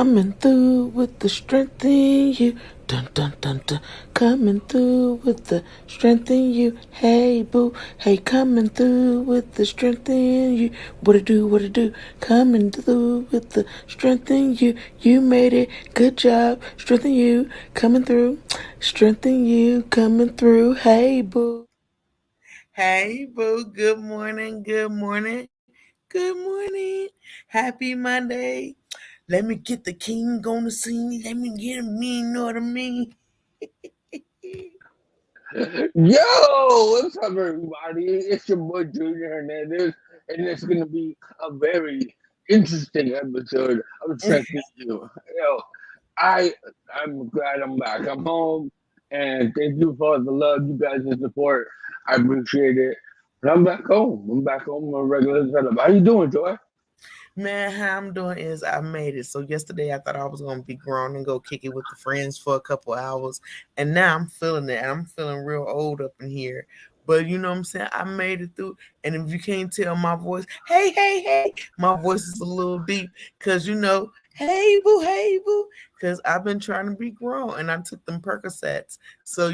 Coming through with the strength in you. Dun dun dun dun. Coming through with the strength in you. Hey boo. Hey, coming through with the strength in you. What it do, what it do. Coming through with the strength in you. You made it. Good job. Strength in you. Coming through. Strength in you. Coming through. Hey boo. Hey boo. Good morning. Good morning. Good morning. Happy Monday. Let me get the king on the scene. Let me get him, you know what I mean? Yo, what's up, everybody? It's your boy Junior Hernandez, and it's gonna be a very interesting episode of Strength in You. Yo, I I'm glad I'm back. I'm home, and thank you for the love, you guys, and support. I appreciate it. But I'm back home. I'm back home on a regular setup. How you doing, Joy? Man, how I'm doing is I made it. So yesterday I thought I was gonna be grown and go kick it with the friends for a couple hours, and now I'm feeling it. I'm feeling real old up in here. But you know what I'm saying? I made it through. And if you can't tell my voice, hey, hey, hey, my voice is a little deep because hey boo, because I've been trying to be grown and I took them Percocets. So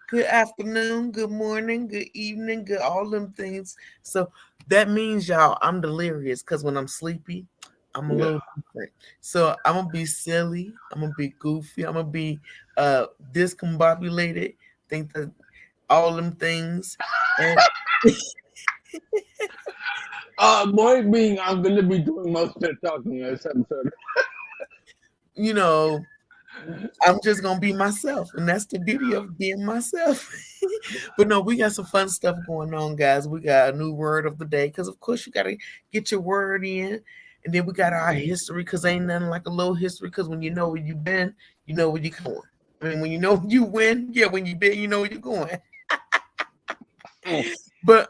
good afternoon, good morning, good evening, good all them things. So that means y'all, I'm delirious because when I'm sleepy, I'm a Yeah. little different. So I'm gonna be silly, I'm gonna be goofy, I'm gonna be discombobulated, think that all them things. And Point being, I'm gonna be doing most of the talking in this episode. you know, I'm just gonna be myself, and that's the beauty of being myself. But no, we got some fun stuff going on, guys. We got a new word of the day because, of course, you got to get your word in, and then we got our history because ain't nothing like a little history. Because when you know where you've been, you know where you're going. I mean, when you know you win, yeah, when you've been, you know where you're going. Mm. But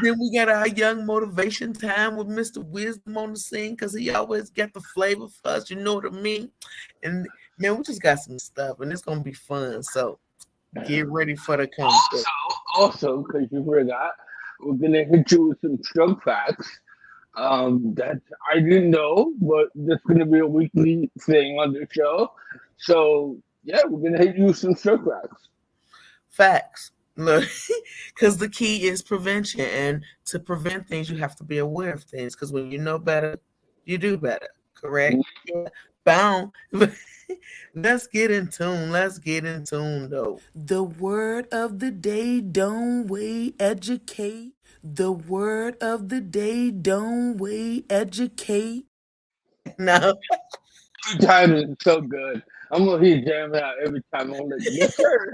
then we got our young motivation time with Mr. Wisdom on the scene because he always got the flavor for us. You know what I mean? And man, we just got some stuff, and it's gonna be fun. So get ready for the come through. Also, because you forgot, we're gonna hit you with some strong facts. That I didn't know, but that's gonna be a weekly thing on the show. So yeah, we're gonna hit you with some strong facts. Facts. Look, because the key is prevention, and to prevent things, you have to be aware of things. Because when you know better, you do better. Correct? Yeah. Bound. Let's get in tune. Let's get in tune, though. The word of the day, don't wait, educate. The word of the day, don't wait, educate. No. Two times is so good. I'm gonna hear jam out every time. I'm like, yes, sir.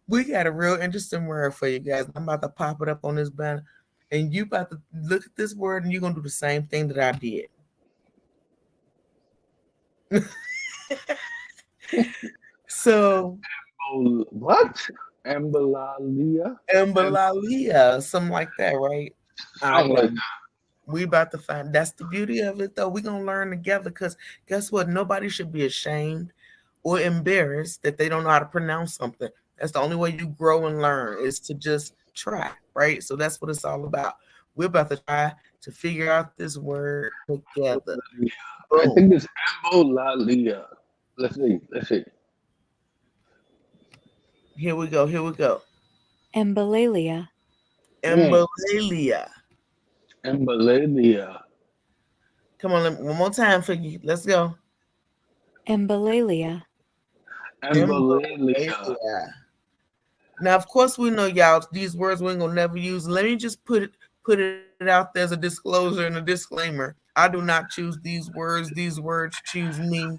We got a real interesting word for you guys. I'm about to pop it up on this banner, and you about to look at this word, and you're gonna do the same thing that I did. So, Oh, what? Ambalalia? embolalia, something like that, right? I Something like know. We about to find. That's the beauty of it, though. We gonna learn together. Cause guess what? Nobody should be ashamed or embarrassed that they don't know how to pronounce something. That's the only way you grow and learn is to just try, right? So that's what it's all about. We're about to try to figure out this word together. that. I Boom. think it's Ambalalia. Let's see. Let's see. Here we go. Here we go. Embolalia. Mm, Embolalia. Ambalalia. Come on, one more time for you. Let's go. Embolalia. Ambalalia. Embolalia. Now, of course, we know y'all these words we ain't gonna never use. Let me just put it out there as a disclosure and a disclaimer. I do not choose these words. These words choose me.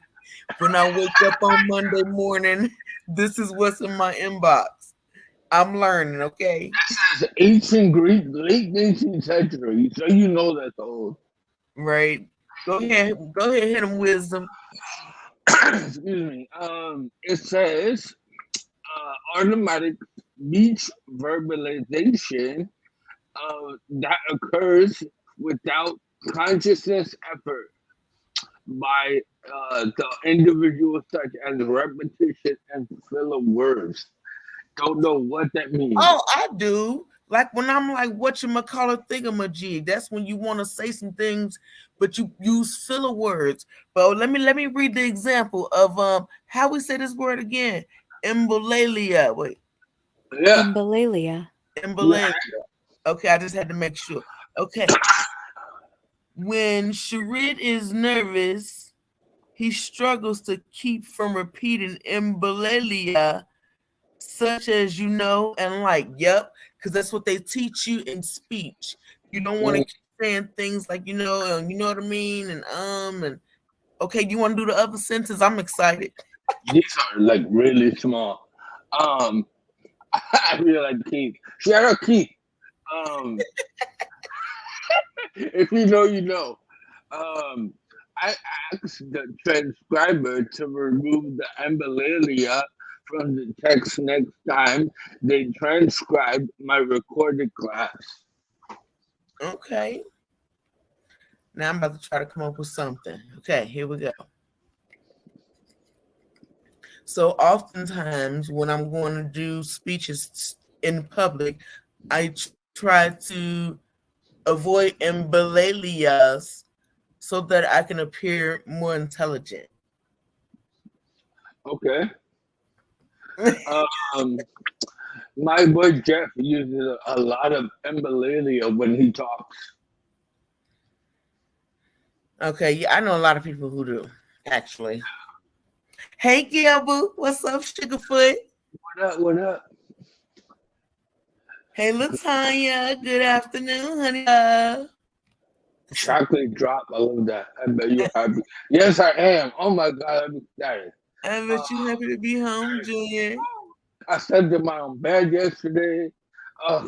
When I wake up on Monday morning, this is what's in my inbox. I'm learning, okay? It's ancient Greek, late 19th century, so you know that's old. Right. Go ahead, hit them wisdom. Excuse me. It says automatic speech verbalization that occurs without consciousness effort by the individual, such as repetition and fill of words. Don't know what that means. Oh, I do. Like when I'm like, whatchamacallit thingamajig, that's when you want to say some things, but you use filler words. But let me read the example of how we say this word again. Embolalia. Wait, Yeah. Embolalia. embolalia. Okay, I just had to make sure. Okay. When Sharid is nervous, he struggles to keep from repeating embolalia, such as you know and like, yep, because that's what they teach you in speech. You don't want to keep saying things like and you know what I mean, and okay, you want to do the other sentence? I'm excited. These are like really small. Um, I really like Keith. Shout out Keith. Um, if you know, you know. I asked the transcriber to remove the embolalia from the text next time they transcribe my recorded class. Okay. Now I'm about to try to come up with something. Okay, here we go. So oftentimes when I'm going to do speeches in public, I try to avoid embolalias so that I can appear more intelligent. Okay. My boy Jeff uses a lot of embolalia when he talks. Okay, yeah, I know a lot of people who do, actually. Hey, Gilbert, what's up, Sugarfoot? What up? What up? Hey, Latanya, good afternoon, honey. Chocolate drop. I love that. I bet you're happy. Yes, I am. Oh my God, I'm excited. I bet you happy to be home, Junior. I slept in my own bed yesterday. I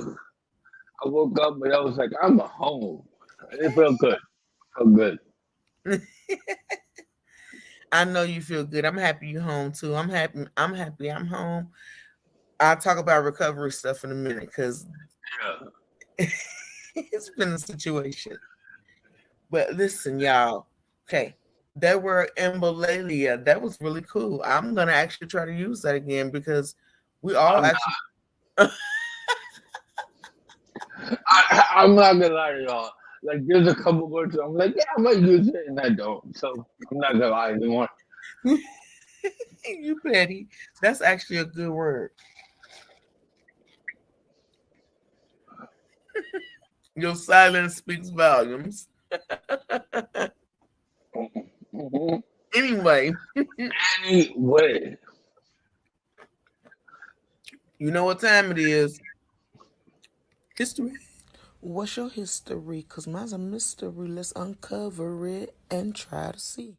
woke up and I was like, I'm home. It felt good. Felt good. I know you feel good. I'm happy you're home too. I'm happy I'm home. I'll talk about recovery stuff in a minute because it's been a situation. But listen, y'all. Okay. That word embolalia, that was really cool. I'm gonna actually try to use that again because we all I'm not gonna lie to y'all. Like, there's a couple words I'm like, yeah, I might use it, and I don't. So I'm not gonna lie anymore. You petty. That's actually a good word. Your silence speaks volumes. Mm-hmm. Anyway, you know what time it is. History. What's your history? Because mine's a mystery. Let's uncover it and try to see.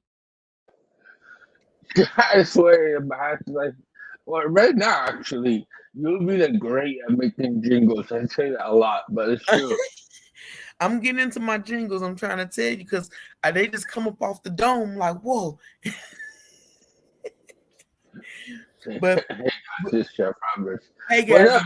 I swear, like, well, right now, actually, you'll be the great at making jingles. I say that a lot, but it's true. I'm getting into my jingles. I'm trying to tell you because they just come up off the dome like, whoa. But this Chef Roberts. Hey guys,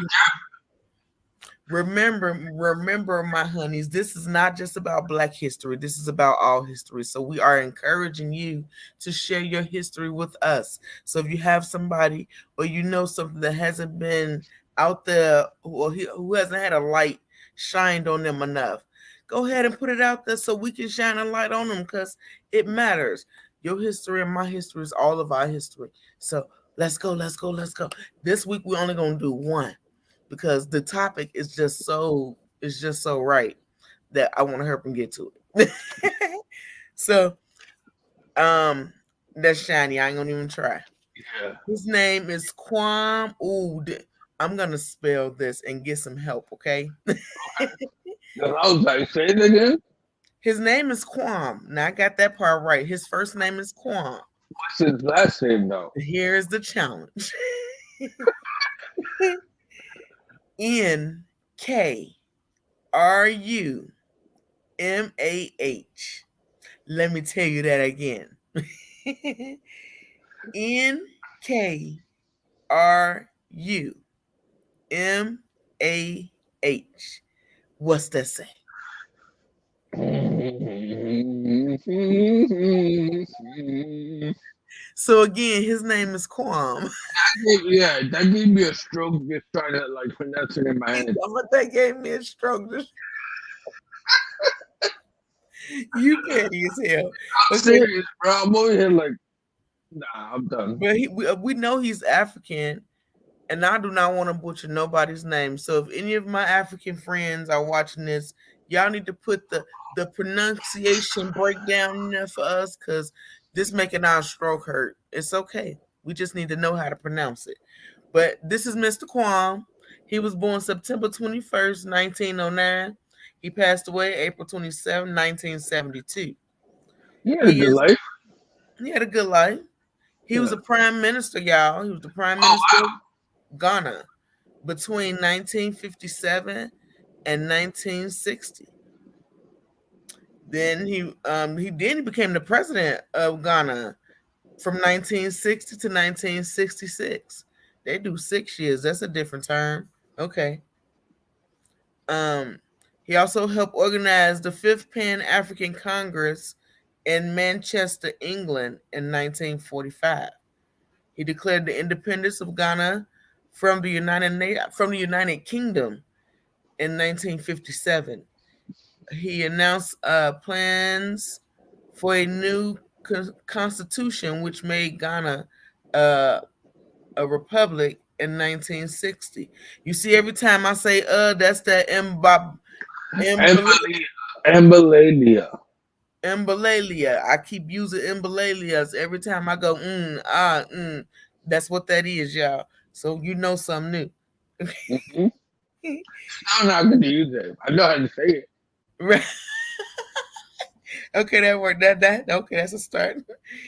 remember, my honeys, this is not just about Black history. This is about all history. So we are encouraging you to share your history with us. So if you have somebody or you know something that hasn't been out there or who hasn't had a light shined on them enough, go ahead and put it out there so we can shine a light on them because it matters. Your history and my history is all of our history. So let's go. This week we're only going to do one because the topic is just so right that I want to help him get to it. So that's shiny. I ain't gonna even try. Yeah. His name is Kwam Oud. I'm gonna spell this and get some help, okay? I was like, say it again. His name is Kwam. Now I got that part right. His first name is Kwam. What's his last name though? Here's the challenge. NKRUMAH. Let me tell you that again. NKRUMAH. What's that say? So again, his name is Kwam. Yeah, that gave me a stroke just trying to like pronounce it in my head. That gave me a stroke. You petty as hell. I'm Okay, serious, bro. I'm over here like, nah, I'm done. but we know he's African, and I do not want to butcher nobody's name. So if any of my African friends are watching this, y'all need to put the pronunciation breakdown in there for us, because this making our stroke hurt. It's okay. We just need to know how to pronounce it. But this is Mr. Kwam. He was born September 21st, 1909. He passed away April 27, 1972. You had a He good is life. he had a good life. He was Yeah. a prime minister, y'all. He was the prime Oh minister wow. of Ghana between 1957 and 1960. Then he became the president of Ghana from 1960 to 1966. They do 6 years. That's a different term. Okay. Um, he also helped organize the Fifth Pan African Congress in Manchester, England in 1945. He declared the independence of Ghana from the United Kingdom in 1957. He announced plans for a new constitution, which made Ghana uh, a republic in 1960. You see, every time I say that's that Embolalia. Embolalia. Embalalia. I keep using emballalias every time I go, That's what that is, y'all. So you know something new. Mm-hmm. I'm not gonna use it. I know how to say it. Right. Okay, that worked. That okay, that's a start.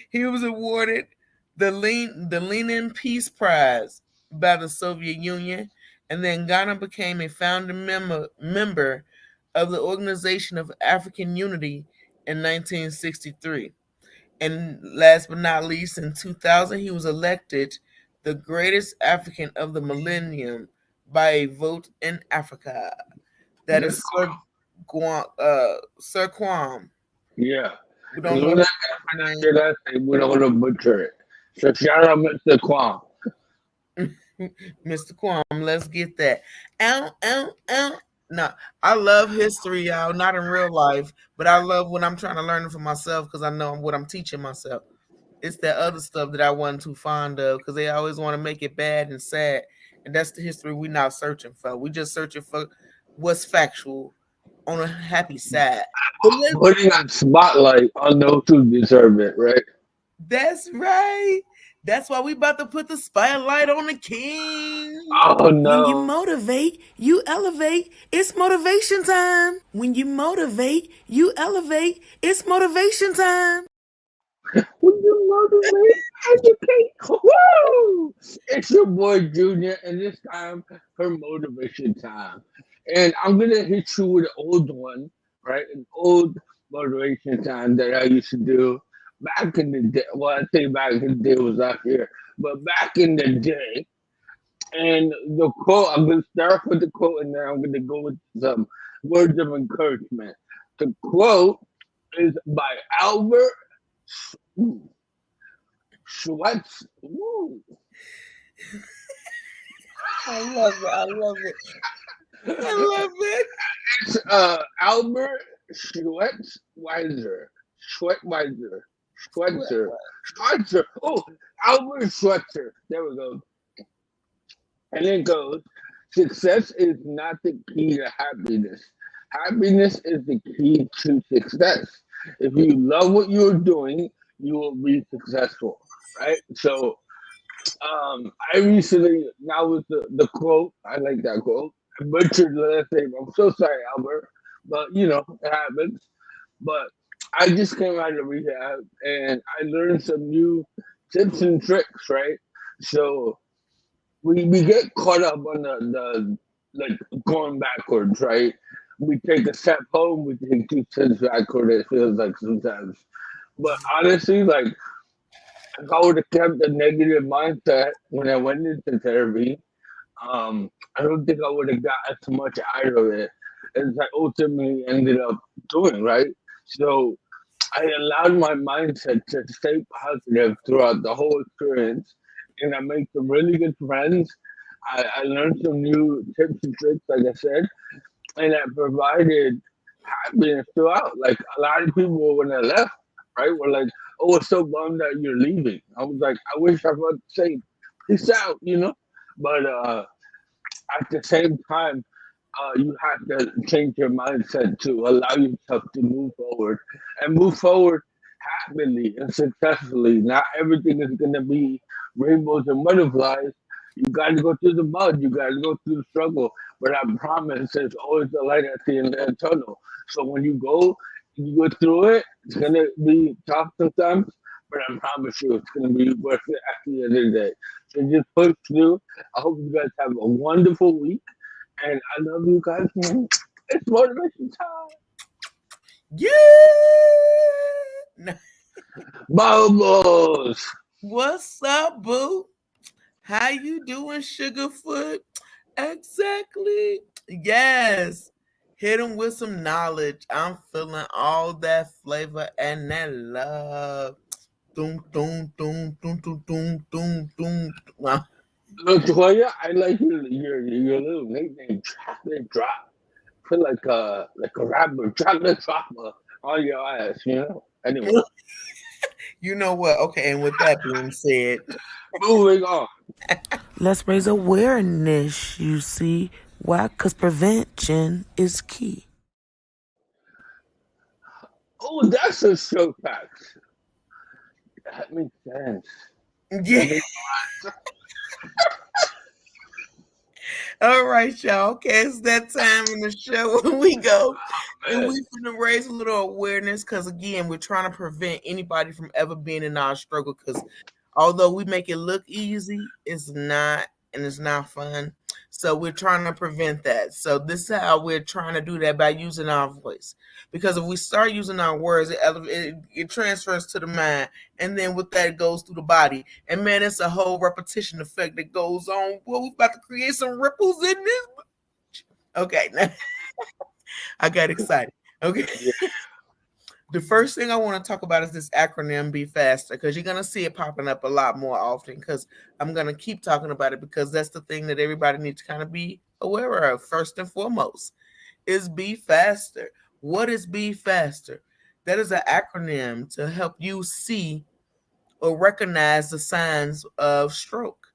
He was awarded the Lenin Peace Prize by the Soviet Union, and then Ghana became a founding member of the Organization of African Unity in 1963. And last but not least, in 2000, he was elected the greatest African of the millennium by a vote in Africa. That That's is Sir Kwam. yeah. We Because don't we're want not to gonna pronounce name your last name. We don't want to butcher it. So shout out Mr. Kwam. Mr. Kwam. Let's get that. Ow, ow, ow. No, I love history, y'all. Not in real life, but I love when I'm trying to learn it for myself because I know what I'm teaching myself. It's that other stuff that I wasn't too fond of because they always want to make it bad and sad, and that's the history we're not searching for. We just searching for what's factual on a happy side. But Putting a spotlight on those who deserve it, right? that's right. That's why we about to put the spotlight on the king. Oh When you no. motivate, you elevate. It's motivation time. When you motivate, you elevate. It's motivation time. Would you motivate, educate? Woo! It's your boy Junior, and this time for motivation time. And I'm gonna hit you with an old one, right? An old motivation time that I used to do back in the day. Well, I say back in the day was out here, but back in the day. And the quote, I'm gonna start with the quote, and then I'm gonna go with some words of encouragement. The quote is by Albert Schweitzer. Woo. I love it. I love it. I love it. It's Albert Schweitzer. Schweitzer. Schweitzer. Schweitzer. Oh, Albert Schweitzer. There we go. And it goes, success is not the key to happiness. Happiness is the key to success. If you love what you're doing, you will be successful. Right? So I recently now with the quote, I like that quote. I butchered the last name. I'm so sorry, Albert. But you know, it happens. But I just came out of rehab and I learned some new tips and tricks, right? So we get caught up on the like going backwards, right? We take a step home, we take 2 steps backward, it feels like sometimes. But honestly, like if I would have kept a negative mindset when I went into therapy, I don't think I would have got as much out of it as I ultimately ended up doing, right? So I allowed my mindset to stay positive throughout the whole experience, and I made some really good friends. I learned some new tips and tricks, like I said, and that provided happiness throughout. Like a lot of people when I left, right, were like, "Oh, it's so bummed that you're leaving." I was like, "I wish I could say peace out," you know. But at the same time, you have to change your mindset to allow yourself to move forward and move forward happily and successfully. Not everything is going to be rainbows and butterflies. You got to go through the mud. You got to go through the struggle. But I promise there's always a light at the end of the tunnel. So when you go through it, it's going to be tough sometimes. But I promise you, it's going to be worth it at the end of the day. So just push through. I hope you guys have a wonderful week. And I love you guys. It's motivation time. Yeah. Bubbles. What's up, boo? How you doing, Sugarfoot? Exactly. Yes. Hit him with some knowledge. I'm feeling all that flavor and that love. Doom, doom, doom, doom, doom, doom, doom, doom. Wow. Look, Toya, I like your little nickname, Chocolate Drop. Feel like a rapper, chocolate dropper on your ass, you know? Anyway, You know what? Okay, and with that being said, moving on. Let's raise awareness, you see. Why? Because prevention is key. Oh, that's a show fact. That makes sense. That yeah. makes All right, y'all. Okay, it's that time in the show when we go and sense. we finna raise a little awareness because again, we're trying to prevent anybody from ever being in our struggle. Because although we make it look easy, it's not, and it's not fun. So we're trying to prevent that. So this is how we're trying to do that by using our voice. Because if we start using our words, it transfers to the mind, and then with that, it goes through the body. And man, it's a whole repetition effect that goes on. Well, we're about to create some ripples in this. Okay, now I got excited. Okay. Yeah. The first thing I want to talk about is this acronym Be Faster because you're going to see it popping up a lot more often because I'm going to keep talking about it because that's the thing that everybody needs to kind of be aware of first and foremost is Be Faster. What is Be Faster? That is an acronym to help you see or recognize the signs of stroke.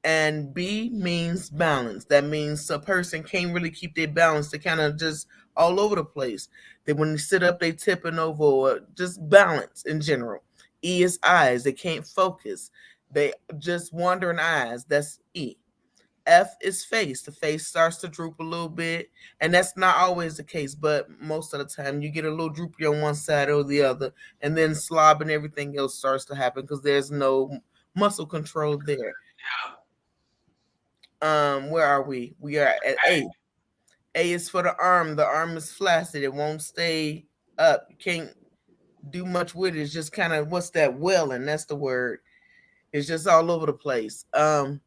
And B means balance. That means a person can't really keep their balance. They kind of just all over the place. They when they sit up, they tipping over, or just balance in general. E is eyes. They can't focus. They just wandering eyes. That's E. F is face. The face starts to droop a little bit, and that's not always the case, but most of the time you get a little droopy on one side or the other, and then slob and everything else starts to happen because there's no muscle control there. Where are we? We are at A. A is for the arm. The arm is flaccid. It won't stay up. You can't do much with it. It's just kind of what's that welling? That's the word. It's just all over the place. S.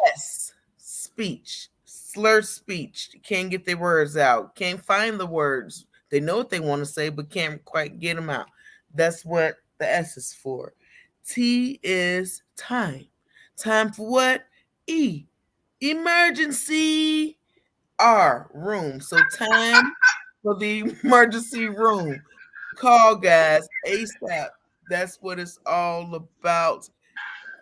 S. Speech. Slurred speech. Can't get their words out. Can't find the words. They know what they want to say, but can't quite get them out. That's what the S is for. T is time. Time for what? E. Emergency. R. Room. So time for the emergency room. Call guys ASAP. That's what it's all about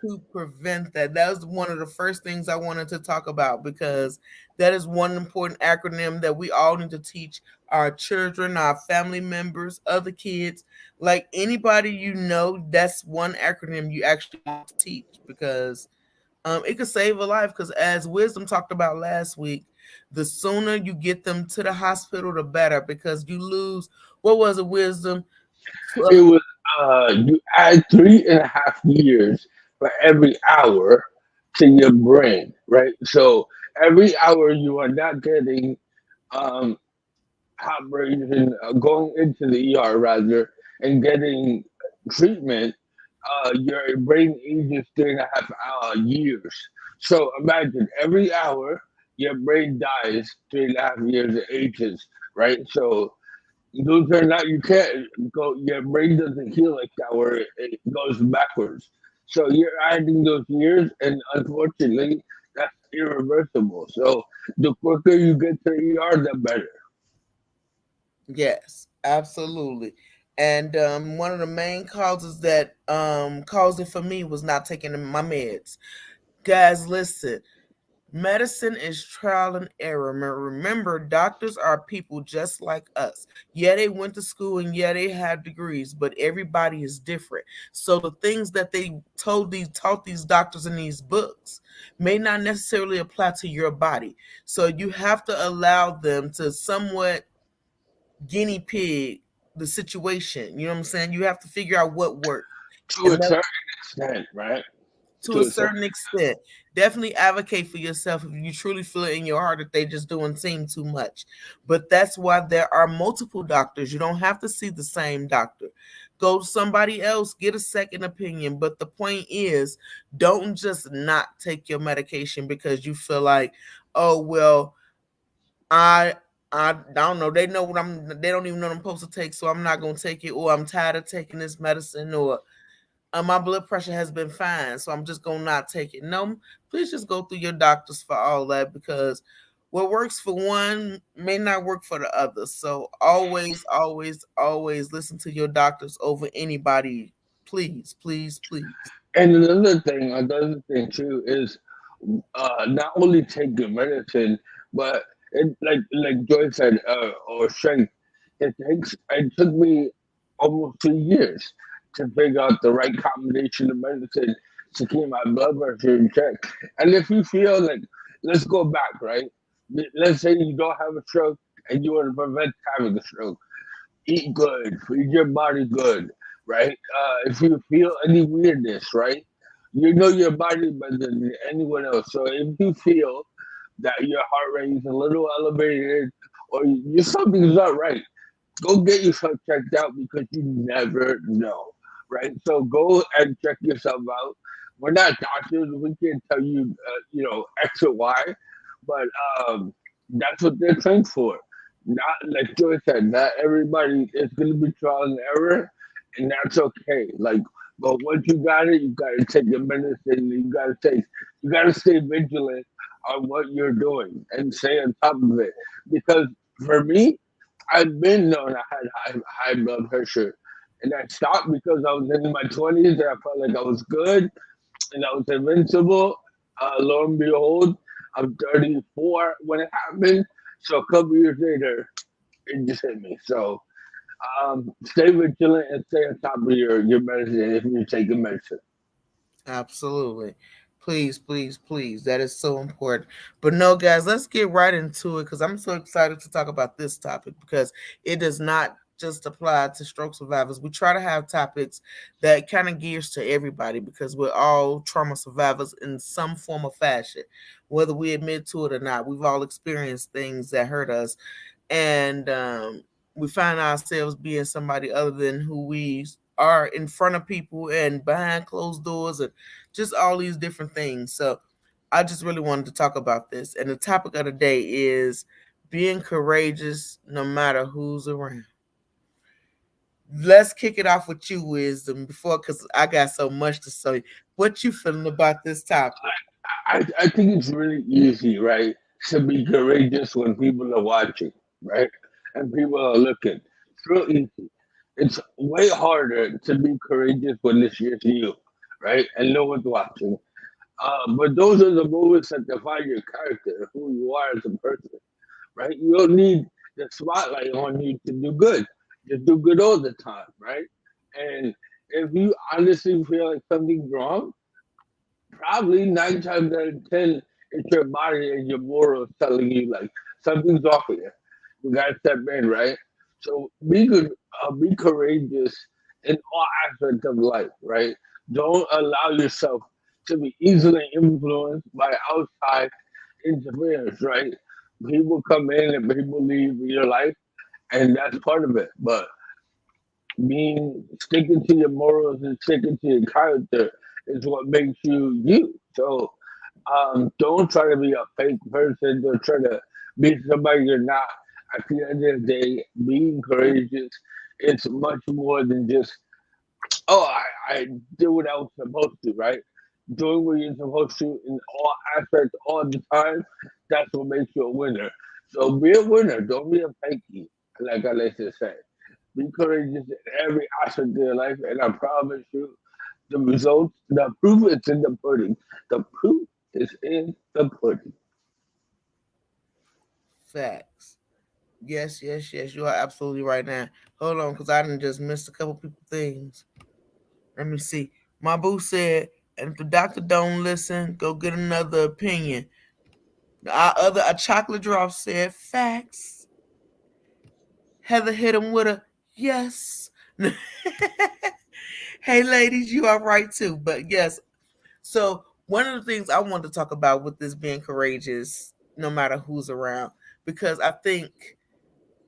to prevent that. That was one of the first things I wanted to talk about because that is one important acronym that we all need to teach our children, our family members, other kids, like anybody you know. That's one acronym you actually want to teach because it could save a life. Because as Wisdom talked about last week, the sooner you get them to the hospital, the better. Because you lose what was it, Wisdom? It was you add 3.5 years for every hour to your brain, right? So every hour you are not getting um operation, going into the ER rather, and getting treatment, your brain ages 3.5 years. So imagine every hour your brain dies 3.5 years it ages, right? So those are not, you can't go, your brain doesn't heal like that where it goes backwards. So you're adding those years, and unfortunately, that's irreversible. So the quicker you get to ER, the better. Yes, absolutely. And one of the main causes that caused it for me was not taking my meds. Guys, listen. Medicine is trial and error. Remember, doctors are people just like us. Yeah, they went to school and yeah, they have degrees, but everybody is different. So the things that they taught these doctors in these books may not necessarily apply to your body. So you have to allow them to somewhat guinea pig the situation. You know what I'm saying? You have to figure out what works. To And a certain extent, right? to To a a certain certain extent. Definitely advocate for yourself if you truly feel it in your heart that they just doing seem too much. But that's why there are multiple doctors. You don't have to see the same doctor. Go to somebody else, get a second opinion. But the point is, don't just not take your medication because you feel like, oh well, I I don't know. They know what I'm. They don't even know what I'm supposed to take, so I'm not gonna take it. Or I'm tired of taking this medicine. Or my blood pressure has been fine, so I'm just gonna not take it. No, please just go through your doctors for all that because what works for one may not work for the other. So always, always, always listen to your doctors over anybody. Please, please, please. And another thing too is not only take your medicine, but like Joy said, or strength. It took me almost 2 years to figure out the right combination of medicine to keep my blood pressure in check. And if you feel like, let's go back, right? Let's say you don't have a stroke and you want to prevent having a stroke. Eat good, feed your body good, right? If you feel any weirdness, right? You know your body better than anyone else. So if you feel that your heart rate is a little elevated or something's not right, go get yourself checked out because you never know, right? So go and check yourself out. We're not doctors; we can't tell you, X or Y, but that's what they're trained for. Not like Joy said, not everybody is going to be trial and error, and that's okay. Like, but once you got it, you got to take your medicine. You got to stay vigilant on what you're doing and stay on top of it. Because for me, I've been known I had high blood pressure, and I stopped because I was in my 20s and I felt like I was good and I was invincible. Lo and behold, I'm 34 when it happened. So a couple years later, it just hit me. So stay vigilant and stay on top of your medicine if you're taking medicine. Absolutely. Please, please, please. That is so important. But no, guys, let's get right into it because I'm so excited to talk about this topic because it does not just apply to stroke survivors. We try to have topics that kind of gears to everybody because we're all trauma survivors in some form or fashion, whether we admit to it or not. We've all experienced things that hurt us, and we find ourselves being somebody other than who we are in front of people and behind closed doors and just all these different things. So I just really wanted to talk about this. And the topic of the day is being courageous no matter who's around. Let's kick it off with you, Wisdom, before because I got so much to say. What you feeling about this topic? I think it's really easy, right, to be courageous when people are watching, right, and people are looking. It's real easy. It's way harder to be courageous when it's just you, right, and no one's watching. But those are the moments that define your character, who you are as a person, right? You don't need the spotlight on you to do good. Just do good all the time, right? And if you honestly feel like something's wrong, probably 9 times out of 10, it's your body and your morals telling you like something's off here. You gotta step in, right? So be good, be courageous in all aspects of life, right? Don't allow yourself to be easily influenced by outside interference, right? People come in and people leave your life, and that's part of it. But being sticking to your morals and sticking to your character is what makes you you. So don't try to be a fake person. Don't try to be somebody you're not. at the end of the day, being courageous is much more than just, oh, I did what I was supposed to, right? Doing what you're supposed to in all aspects all the time, that's what makes you a winner. So be a winner. Don't be a fakie, like I like to say. Be courageous in every aspect of your life, and I promise you, the results, the proof is in the pudding. The proof is in the pudding. Facts. Yes, yes, yes. You are absolutely right now. Hold on, because I didn't just missed a couple people things. Let me see. My boo said, and if the doctor don't listen, go get another opinion. Our other a chocolate drop said facts. Heather hit him with a yes. Hey ladies, you are right too. But yes. So one of the things I wanted to talk about with this being courageous, no matter who's around, because I think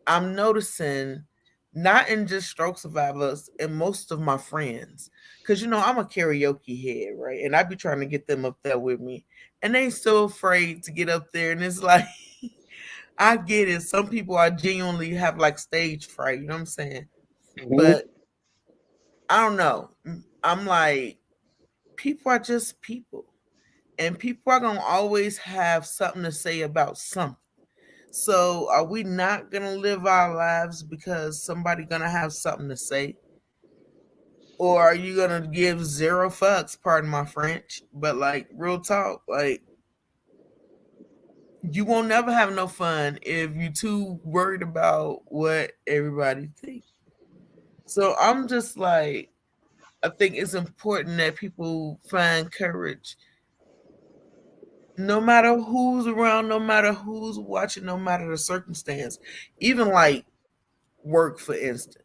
I'm noticing not in just stroke survivors and most of my friends, because I'm a karaoke head, right? And I be trying to get them up there with me, and they so afraid to get up there, and it's like I get it. Some people are genuinely have like stage fright, you know what I'm saying? Mhm. But I don't know. I'm like, people are just people, and people are gonna always have something to say about something. So are we not gonna live our lives because somebody gonna have something to say? Or are you gonna give zero fucks, pardon my French, but like real talk, like you won't never have no fun if you too worried about what everybody thinks. So I'm just like, I think it's important that people find courage no matter who's around, no matter who's watching, no matter the circumstance. Even like work, for instance.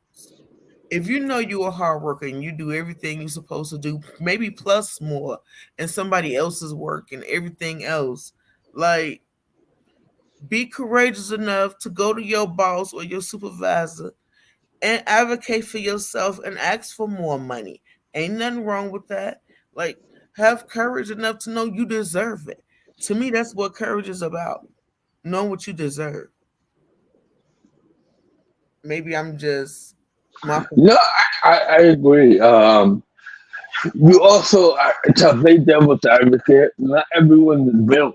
If you know you're a hard worker and you do everything you're supposed to do, maybe plus more, and somebody else's work and everything else, like be courageous enough to go to your boss or your supervisor and advocate for yourself and ask for more money. Ain't nothing wrong with that. Like, have courage enough to know you deserve it. To me, that's what courage is about. Knowing what you deserve. Maybe I'm just my No, I agree. You also, to play devil's advocate, not everyone's built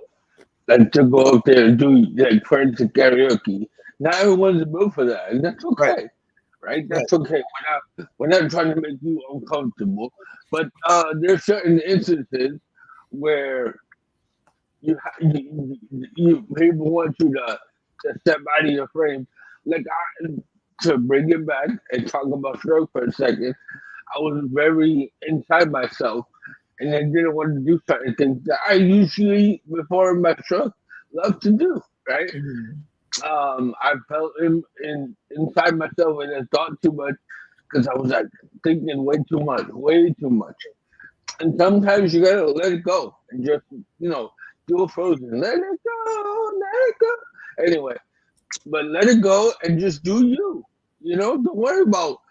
like to go up there and do like friends karaoke. Not everyone's built for that, and that's right, okay, right? right. That's okay. We're not trying to make you uncomfortable, but there's certain instances where you people want you to step out of your frame. Like to bring it back and talk about stroke for a second, I was very inside myself, and I didn't want to do certain things that I usually before my stroke love to do. Right? Mhm. I felt inside myself and I thought too much because I was like thinking way too much. And sometimes you gotta let it go and just do a frozen. Let it go, let it go. Anyway, but let it go and just do you. Don't worry about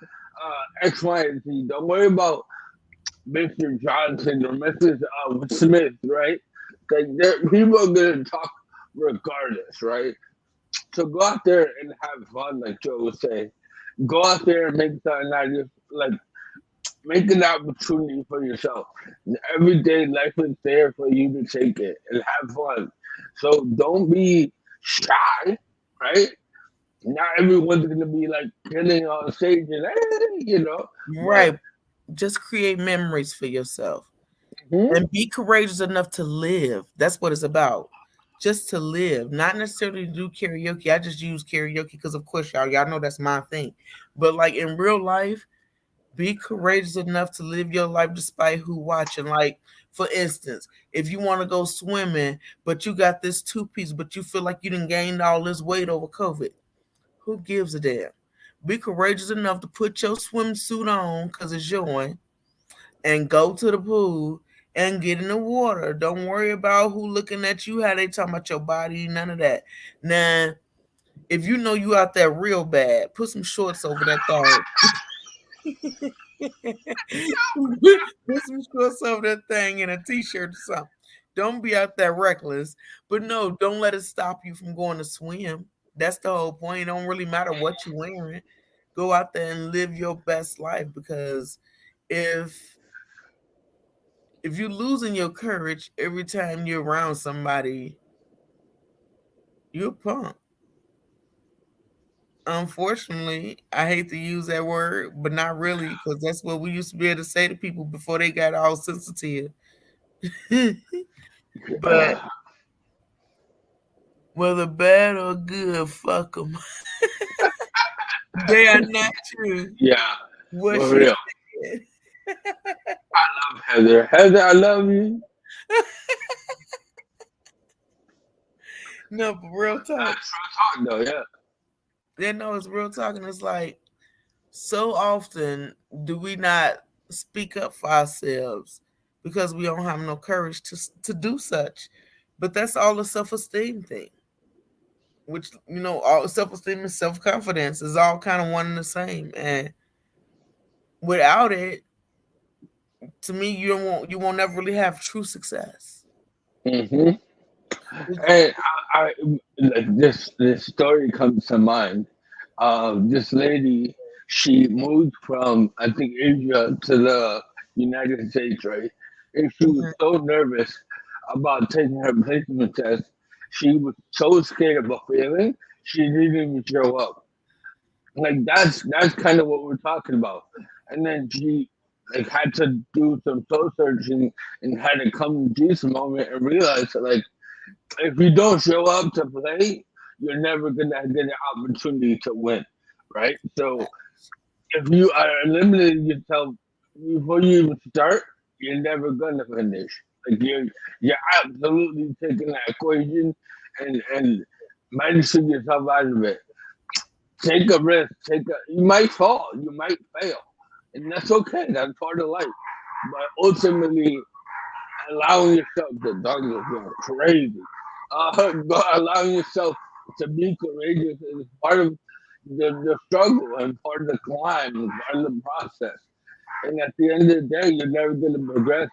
X, Y, and Z. Don't worry about Mr. Johnson or Mrs. Smith, right? Like people are gonna talk regardless, right? So go out there and have fun, like Joe was saying. Go out there and make something out of like make an opportunity for yourself. Every day life is there for you to take it and have fun. So don't be shy, right? Not everyone's gonna be like killing on stage and but Right. Just create memories for yourself mhm, and be courageous enough to live. That's what it's about. Just to live, not necessarily to do karaoke. I just use karaoke because, of course, y'all know that's my thing. But like in real life, be courageous enough to live your life despite who watching. Like, for instance, if you want to go swimming, but you got this two piece, but you feel like you didn't gain all this weight over COVID, who gives a damn? Be courageous enough to put your swimsuit on because it's yours and go to the pool and get in the water. Don't worry about who looking at you, how they talking about your body, none of that. Now, if you know you out there real bad, put some shorts over that thing. Put some shorts over that thing and a t-shirt or something. Don't be out there reckless. But no, don't let it stop you from going to swim. That's the whole point. It don't really matter what you're wearing. Go out there and live your best life, because if you're losing your courage every time you're around somebody, you're a punk. Unfortunately, I hate to use that word, but not really, because that's what we used to be able to say to people before they got all sensitive. But whether bad or good, fuck them. They are not true. Yeah, What for she real. said. Heather, Heather, I love you. No, but real talk. That's real talk, though. Yeah. They know it's real talk, and it's like, so often do we not speak up for ourselves because we don't have no courage to do such. But that's all a self-esteem thing, which, all self-esteem and self-confidence is all kind of one and the same. And without it, to me, you won't ever really have true success. Mm-hmm. And like this story comes to mind. This lady, she moved from, I think, Asia to the United States, right? And she was Mhm. so nervous about taking her placement test. She was so scared about failing, she didn't even show up. Like that's kind of what we're talking about. And then she like had to do some soul searching and had to come to this moment and realize that, like, if you don't show up to play, you're never gonna get an opportunity to win, right? So if you are eliminating yourself before you even start, you're never gonna finish. Like you're absolutely taking that equation and managing yourself out of it. Take a risk. You might fall. You might fail, and that's okay. That's part of life. But ultimately, allowing yourself to Douglas going crazy. Allowing yourself to be courageous is part of the struggle and part of the climb and part of the process. And at the end of the day, you're never going to progress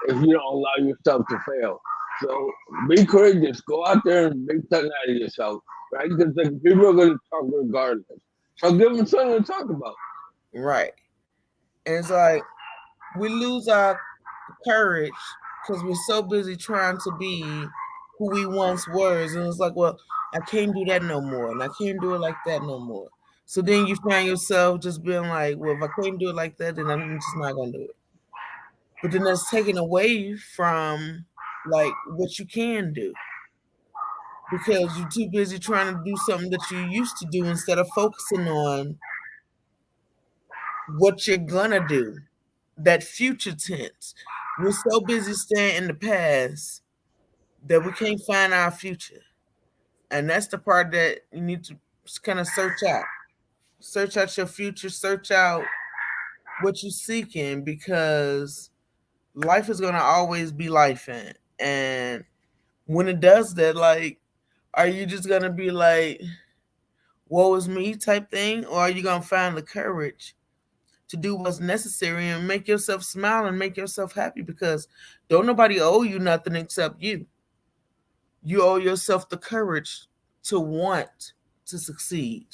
if you don't allow yourself to fail. So be courageous. Go out there and make something out of yourself, right? Because like, people are going to talk regardless. So give them something to talk about. Right. And it's like we lose our courage because we're so busy trying to be who we once were. And it's like, well, I can't do that no more. And I can't do it like that no more. So then you find yourself just being like, well, if I can't do it like that, then I'm just not going to do it. But then that's taken away from like what you can do, because you're too busy trying to do something that you used to do instead of focusing on what you're gonna do. That future tense. We're so busy staying in the past that we can't find our future. And that's the part that you need to kind of search out. Search out your future, search out what you're seeking, because life is gonna always be life in. And when it does that, like, are you just gonna be like, woe is me type thing? Or are you gonna find the courage to do what's necessary and make yourself smile and make yourself happy? Because don't nobody owe you nothing except you. You owe yourself the courage to want to succeed,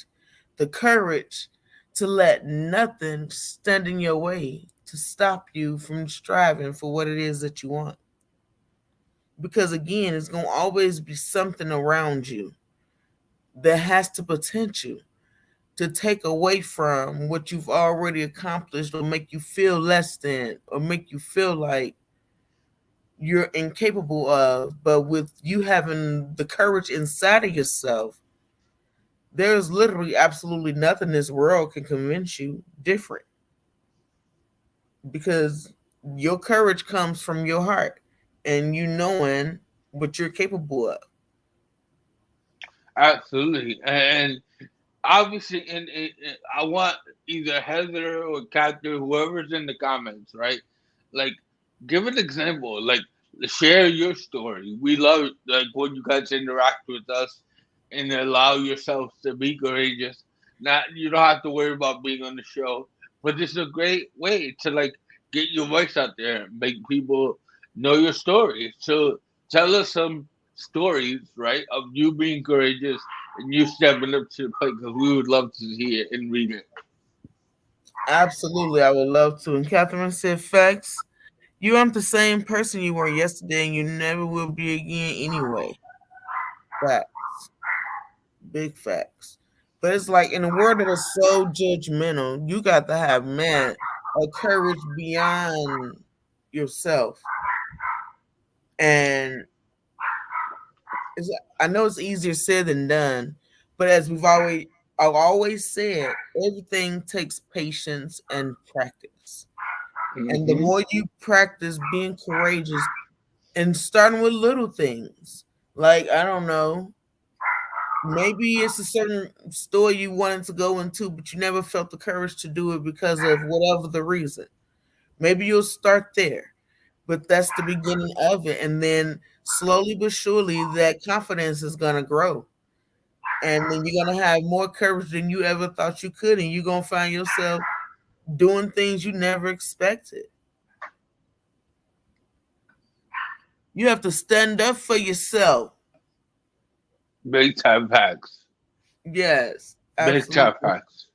the courage to let nothing stand in your way to stop you from striving for what it is that you want. Because again, it's going to always be something around you that has the potential to take away from what you've already accomplished, or make you feel less than, or make you feel like you're incapable of. But with you having the courage inside of yourself, there's literally absolutely nothing this world can convince you different, because your courage comes from your heart and you knowing what you're capable of. Absolutely. And obviously, I want either Heather or Catherine, whoever's in the comments, right? Like, give an example. Like, share your story. We love like when you guys interact with us and allow yourselves to be courageous. Not you don't have to worry about being on the show, but this is a great way to like get your voice out there and make people know your story. So tell us stories, right, of you being courageous and you stepping up to the plate because we would love to see it and read it. Absolutely, I would love to. And Catherine said, "Facts. You aren't the same person you were yesterday, and you never will be again anyway." Facts, big facts. But it's like in a world that is so judgmental, you got to have a courage beyond yourself. And I know it's easier said than done, but as I've always said, everything takes patience and practice. And the Mm-hmm. more you practice being courageous and starting with little things, like I don't know, maybe it's a certain store you wanted to go into, but you never felt the courage to do it because of whatever the reason. Maybe you'll start there, but that's the beginning of it. And then slowly but surely, that confidence is going to grow. And then you're going to have more courage than you ever thought you could. And you're going to find yourself doing things you never expected. You have to stand up for yourself. Big time facts. Yes, Big time absolutely. facts.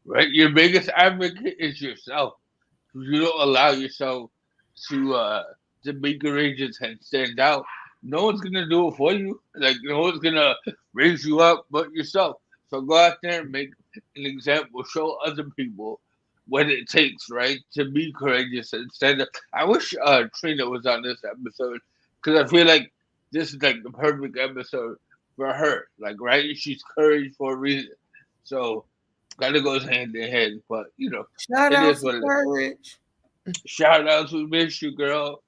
Right? Your biggest advocate is yourself. You don't allow yourself to be courageous and stand out. No one's gonna do it for you. Like no one's gonna raise you up but yourself. So go out there and make an example. Show other people what it takes, right, to be courageous and stand up. I wish Trina was on this episode because I feel like this is like the perfect episode for her. Like, right, she's courage for a reason. So kind of goes hand in hand, but Shout it out is to what it is. courage. Shout out to miss you, girl.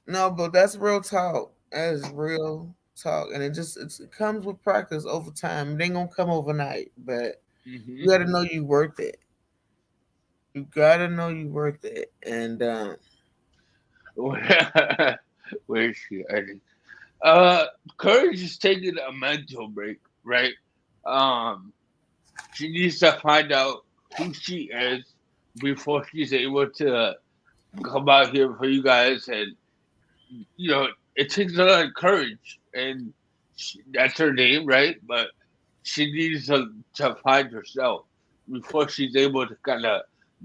No, but that's real talk. That is real talk, and it comes with practice over time. It ain't gonna come overnight, but you Hmm. got to know you worth it. You got to know you worth it, and Where is she? Courage is taking a mental break, right? Um, she needs to find out who she is before she's able to come out here for you guys, and it takes a lot of courage, and that's her name, right? But she needs to find herself before she's able to kind of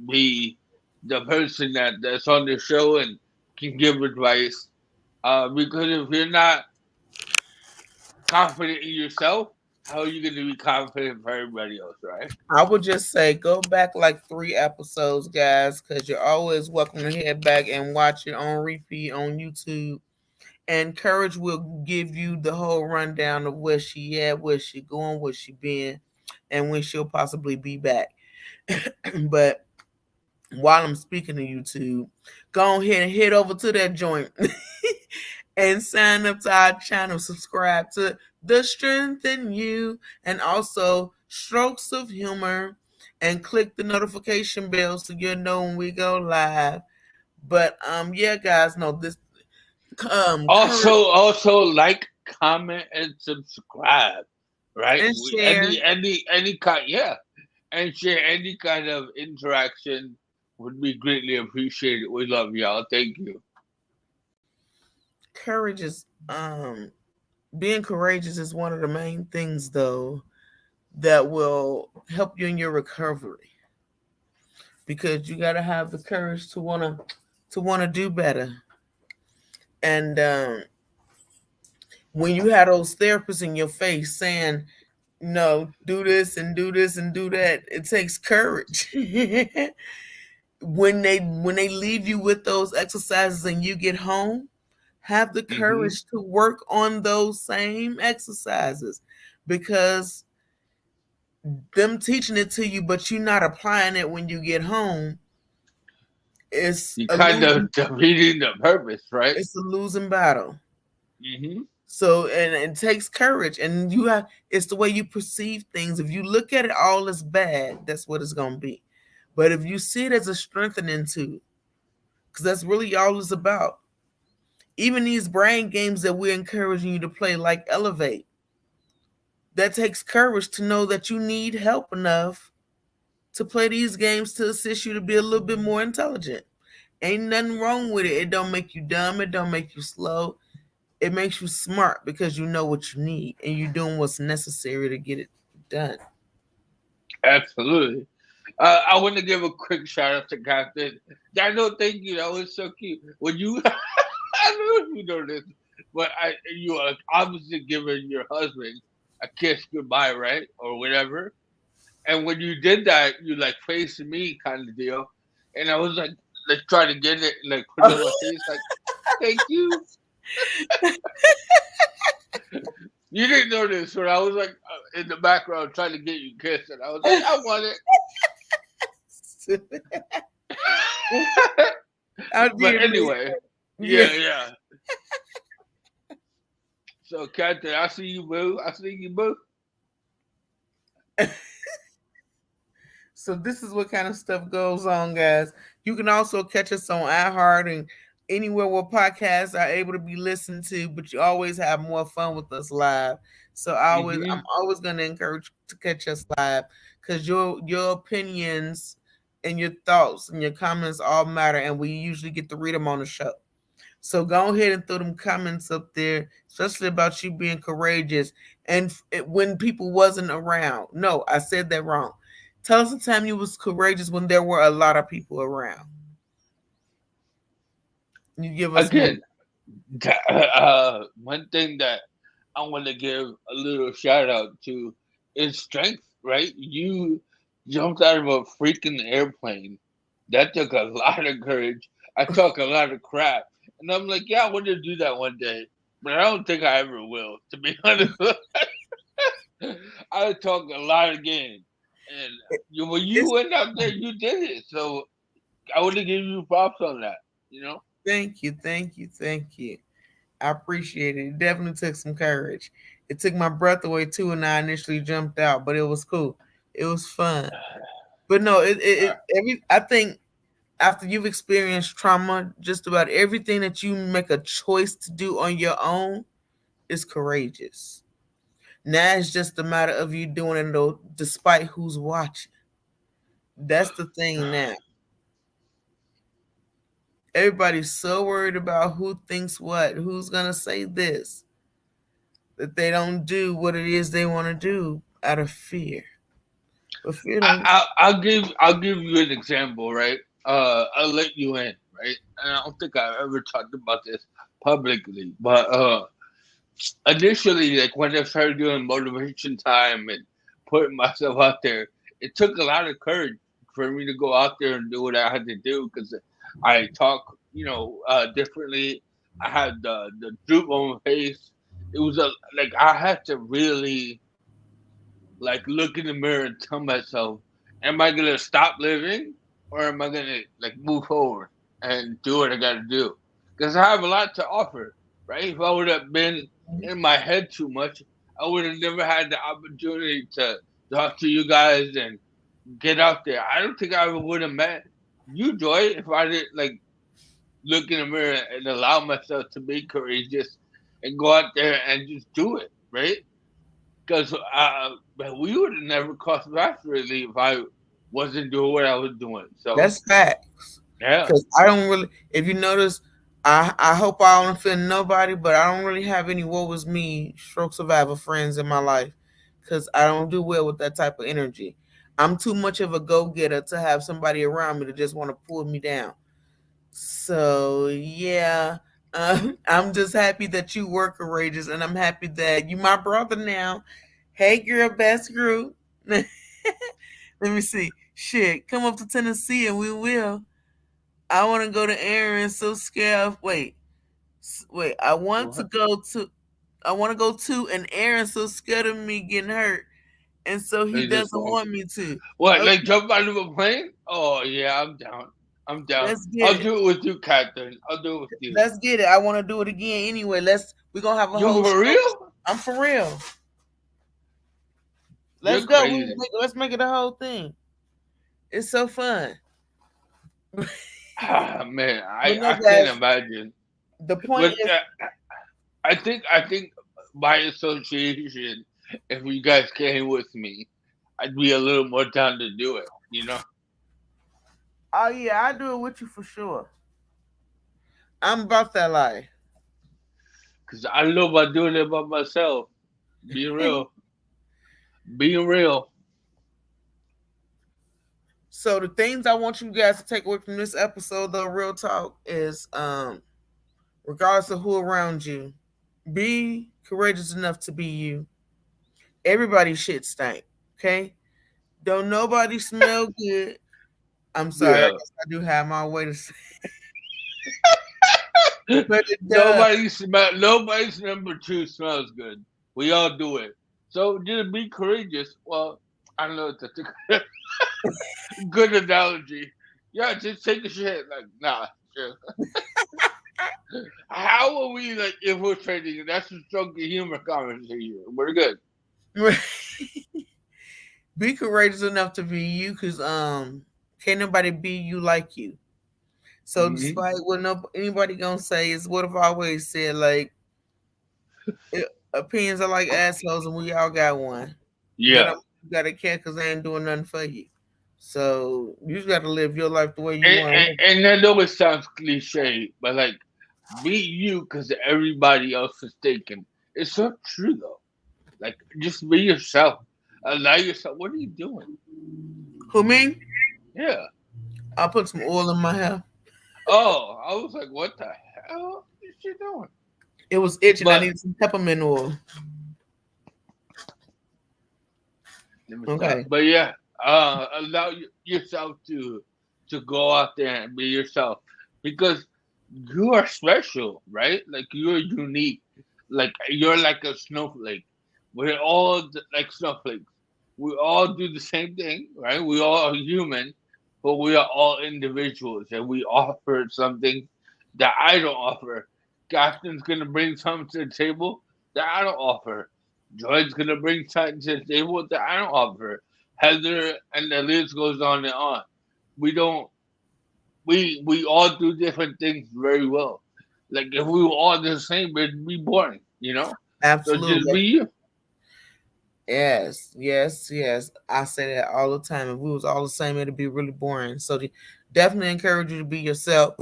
be the person that's on the show and can give advice. Because if you're not confident in yourself, how are you going to be confident for everybody else, right? I would just say go back like 3 episodes, guys, because you're always welcome to head back and watch it on repeat on YouTube. And Courage will give you the whole rundown of where she at, where she going, where she been, and when she'll possibly be back. But while I'm speaking to YouTube, go ahead and head over to that joint and sign up to our channel. Subscribe to The Strength in You and also Strokes of Humor, and click the notification bell so you'll know when we go live. But yeah, guys, no, this Courage Also like, comment, and subscribe, right? and share. Any kind, yeah, and share any kind of interaction would be greatly appreciated. We love y'all. Thank you. Courage is being courageous is one of the main things though that will help you in your recovery, because you got to have the courage to want to do better. And when you have those therapists in your face saying, no, do this and do this and do that, it takes courage. When they leave you with those exercises and you get home, have the Hmm. courage to work on those same exercises, because them teaching it to you but you not applying it when you get home, it's You a kind losing of defeating the purpose, right? it's a losing battle. Hmm. So, and it takes courage, and it's the way you perceive things. If you look at it all as bad, that's what it's going to be. But if you see it as a strengthening too, because that's really all it's about. Even these brain games that we're encouraging you to play, like Elevate, that takes courage to know that you need help enough to play these games to assist you to be a little bit more intelligent. Ain't nothing wrong with it. It don't make you dumb. It don't make you slow. it makes you smart because you know what you need and you're doing what's necessary to get it done. Absolutely. I want to give a quick shout out to Captain. I know, thank you. That was so cute. When you, I don't know if you know this, but you are obviously giving your husband a kiss goodbye, right, or whatever. And when you did that, you like faced me, kind of deal. And I was like trying to get it, like put it on my face, like, thank you. You didn't know this, but I was like in the background trying to get you kissed, and I was like, I want it. I But did. anyway, Yeah. yeah. So, Captain, I see you, boo. I see you, boo. So this is what kind of stuff goes on, guys. You can also catch us on iHeart and anywhere where podcasts are able to be listened to, but you always have more fun with us live. So Hmm. I'm always gonna encourage to catch us live because your opinions and your thoughts and your comments all matter, and we usually get to read them on the show. So go ahead and throw them comments up there, especially about you being courageous and when people wasn't around. No, I said that wrong. Tell us the time you was courageous when there were a lot of people around. You give us more. Again, one thing that I want to give a little shout out to is strength, right? You jumped out of a freaking airplane. That took a lot of courage. I talk a lot of crap. And I'm like, yeah, I want to do that one day. But I don't think I ever will, to be honest. I talk a lot of game. And when you It's, went out there, you did it. So I want to give you props on that, you know? thank you, thank you, thank you. I appreciate it. It definitely took some courage. It took my breath away too, and I initially jumped out, but it was cool. It was fun. But no, I think after you've experienced trauma, just about everything that you make a choice to do on your own is courageous. Now it's just a matter of you doing it though, despite who's watching. That's the thing now. Everybody's so worried about who thinks what, who's gonna say this, that they don't do what it is they want to do out of fear. But fear don't. I'll give you an example, right? I'll let you in, right? And I don't think I ever talked about this publicly, but initially, like when I started doing motivation time and putting myself out there, it took a lot of courage for me to go out there and do what I had to do because I talk, differently. I had the droop on my face. It was like I had to really like look in the mirror and tell myself, am I gonna stop living or am I gonna like move forward and do what I gotta do? Because I have a lot to offer, right? If I would have been in my head too much, I would have never had the opportunity to talk to you guys and get out there. I don't think I would have met you, Joy, if I didn't like look in the mirror and allow myself to be courageous and go out there and just do it, right? Because we would have never crossed paths really if I wasn't doing what I was doing. So That's facts. yeah, Because I don't really. If you notice, I hope I don't offend nobody, but I don't really have any woe is me stroke survivor friends in my life because I don't do well with that type of energy. I'm too much of a go getter to have somebody around me to just want to pull me down. So yeah, I'm just happy that you were courageous, and I'm happy that you my brother now. Hey, girl, best group. Let me see. Shit, come up to Tennessee and we will. I want to go to Aaron. So scared. Wait. I want to what? go to. I want to go to, and Aaron so scared of me getting hurt, and so he They just doesn't going want me to. what? Okay, Like jump out of a plane? Oh yeah, I'm down. I'm down. let's get I'll it. do it with you, Catherine. I'll do it with you. Let's get it. I want to do it again anyway. We're gonna have a You whole for show. real? I'm for real. You're Let's go. crazy. Let's make it a whole thing. It's so fun. Ah man, But no, I can't guys, imagine. the point But is, I think by association, if you guys came with me, I'd be a little more down to do it. You know. oh yeah, I do it with you for sure. I'm about that life. Cause I don't know about doing it by myself. Being real, being real. So the things I want you guys to take away from this episode, though, real talk, is regardless of who around you, be courageous enough to be you. Everybody shit stink. Okay? Don't nobody smell good. I'm sorry, I Yeah. guess I do have my way to say, but it does. Nobody's number two smells good. We all do it. So just be courageous. Well, I don't know if that's a good analogy. Yeah, just take a shit. Like, nah. Sure. How are we like infiltrating? That's a drunken humor conversation. We're good. Be courageous enough to be you, because can't nobody be you like you. So Hmm. despite what anybody gonna say, is what I've always said, like opinions are like assholes and we all got one. Then Yeah. you gotta care because they ain't doing nothing for you. So you just gotta live your life the way you And, want to and, live. and I know it sounds cliche, but like, be you because everybody else is taken. It's so true though. Like, just be yourself. Allow yourself. What are you doing? Who me? Yeah. I'll put some oil in my hair. Oh, I was like, what the hell is she doing? It was itching. I But needed some peppermint oil. let me stop. Okay. But yeah, allow yourself to go out there and be yourself because you are special, right? Like you're unique. Like you're like a snowflake. We're all like snowflakes. We all do the same thing, right? We all are human, but we are all individuals, and we offer something that I don't offer. Gaston's gonna bring something to the table that I don't offer. Joy's gonna bring something to the table that I don't offer. Heather and the list goes on and on. We don't. We all do different things very well. Like if we were all the same, it'd be boring, you know. So just Absolutely. be you. Yes, yes, yes. I say that all the time. If we was all the same, it'd be really boring. So definitely encourage you to be yourself.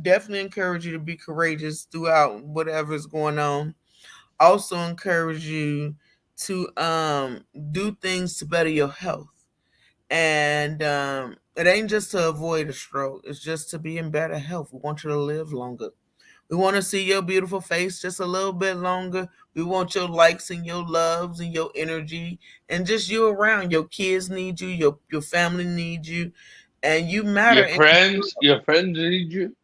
Definitely encourage you to be courageous throughout whatever's going on. Also encourage you to do things to better your health. And it ain't just to avoid a stroke, it's just to be in better health. We want you to live longer. We want to see your beautiful face just a little bit longer. We want your likes and your loves and your energy and just you around. Your kids need you, your family needs you, and you matter. And Your friends need you.